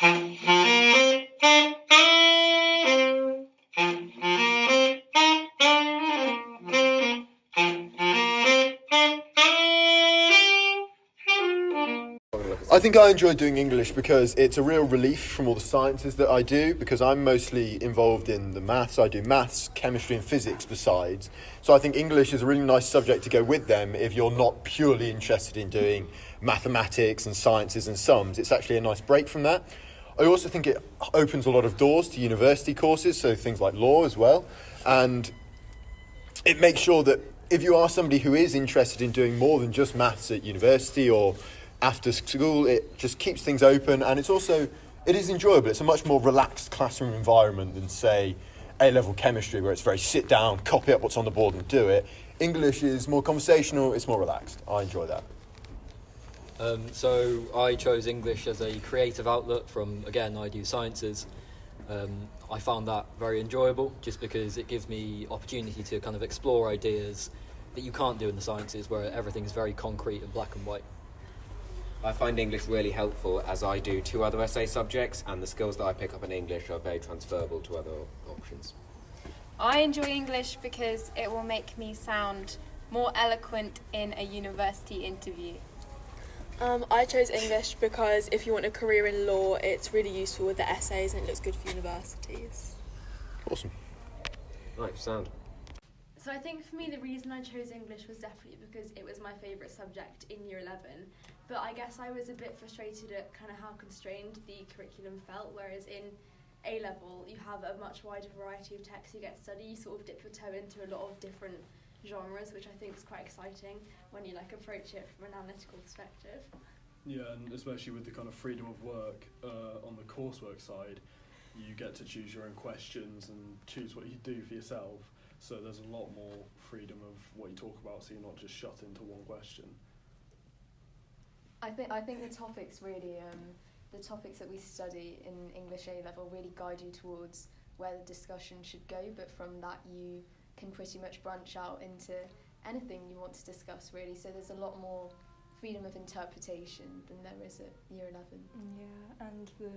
I think I enjoy doing English because it's a real relief from all the sciences that I do, because I'm mostly involved in the maths. I do maths, chemistry and physics besides. So I think English is a really nice subject to go with them if you're not purely interested in doing mathematics and sciences and sums. It's actually a nice break from that. I also think it opens a lot of doors to university courses, so things like law as well. And it makes sure that if you are somebody who is interested in doing more than just maths at university or after school, it just keeps things open, and it is enjoyable. It's a much more relaxed classroom environment than, say, A-level chemistry, where it's very sit down, copy up what's on the board and do it. English is more conversational, it's more relaxed. I enjoy that. So I chose English as a creative outlet from, again, I do sciences. I found that very enjoyable just because it gives me opportunity to kind of explore ideas that you can't do in the sciences, where everything's very concrete and black and white. I find English really helpful, as I do two other essay subjects, and the skills that I pick up in English are very transferable to other options. I enjoy English because it will make me sound more eloquent in a university interview. I chose English because if you want a career in law, it's really useful with the essays and it looks good for universities. Awesome. Right, sound. So I think for me the reason I chose English was definitely because it was my favourite subject in Year 11, but I guess I was a bit frustrated at kind of how constrained the curriculum felt, whereas in A-level you have a much wider variety of texts you get to study. You sort of dip your toe into a lot of different genres, which I think is quite exciting when you approach it from an analytical perspective. Yeah, and especially with the kind of freedom of work on the coursework side, you get to choose your own questions and choose what you do for yourself. So there's a lot more freedom of what you talk about, so you're not just shut into one question. I think the topics really, the topics that we study in English A-level really guide you towards where the discussion should go, but from that you can pretty much branch out into anything you want to discuss really, so there's a lot more freedom of interpretation than there is at Year 11. Yeah, and the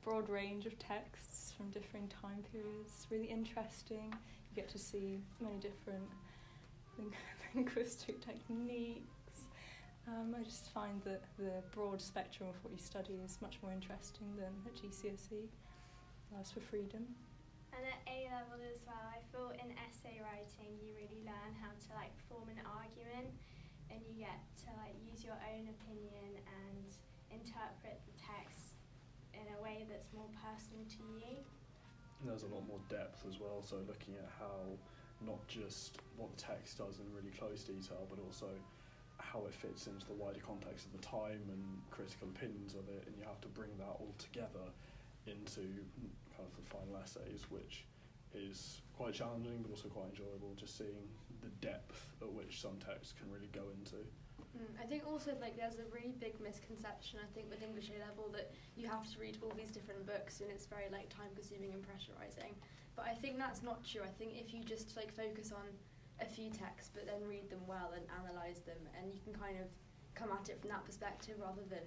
broad range of texts from different time periods, really interesting. You get to see many different linguistic techniques. I just find that the broad spectrum of what you study is much more interesting than at GCSE. Allows for freedom. And at A-level as well, I feel in essay writing you really learn how to form an argument, and you get to use your own opinion and interpret the text in a way that's more personal to you. And there's a lot more depth as well, so looking at how not just what the text does in really close detail, but also how it fits into the wider context of the time and critical opinions of it, and you have to bring that all together into kind of the final essays, which is quite challenging but also quite enjoyable, just seeing the depth at which some texts can really go into. I think also there's a really big misconception I think with English A-level that you have to read all these different books and it's very time consuming and pressurising, but I think that's not true. I think if you just focus on a few texts but then read them well and analyse them, and you can kind of come at it from that perspective rather than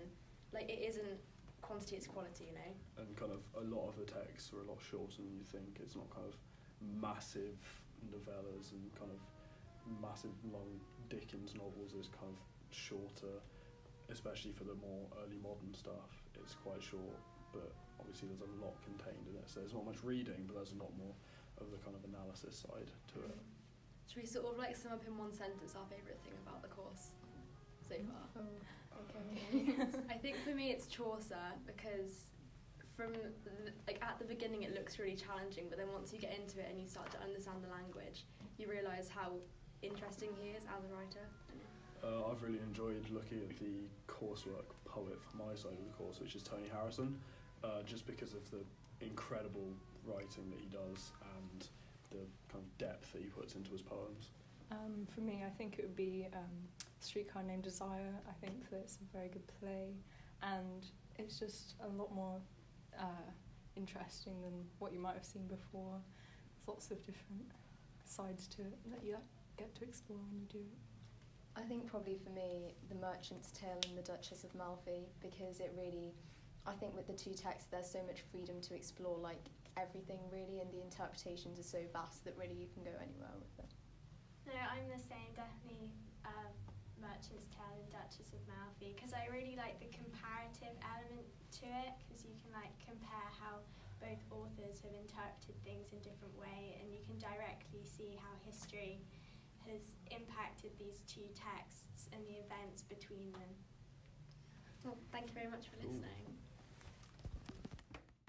it isn't quantity, it's quality, you know. And kind of a lot of the texts are a lot shorter than you think. It's not kind of massive novellas and kind of massive long Dickens novels. It's kind of shorter, especially for the more early modern stuff. It's quite short, but obviously there's a lot contained in it, so there's not much reading, but there's a lot more of the kind of analysis side to it. Should we sort of sum up in one sentence our favourite thing about the course so far? Okay. I think for me it's Chaucer, because from at the beginning it looks really challenging, but then once you get into it and you start to understand the language, you realise how interesting he is as a writer. I've really enjoyed looking at the coursework poet for my side of the course, which is Tony Harrison, just because of the incredible writing that he does and the kind of depth that he puts into his poems. For me, I think it would be Streetcar Named Desire. I think that it's a very good play, and it's just a lot more interesting than what you might have seen before. There's lots of different sides to it that you get to explore when you do it. I think probably for me, The Merchant's Tale and The Duchess of Malfi, because it really I think with the two texts, there's so much freedom to explore like everything really, and the interpretations are so vast that really you can go anywhere with it. No, I'm the same, definitely Merchant's Tale and Duchess of Malfi, because I really like the comparative element to it, because you can like compare how both authors have interpreted things in different way, and you can directly see how history has impacted these two texts and the events between them. Well, thank you very much for listening.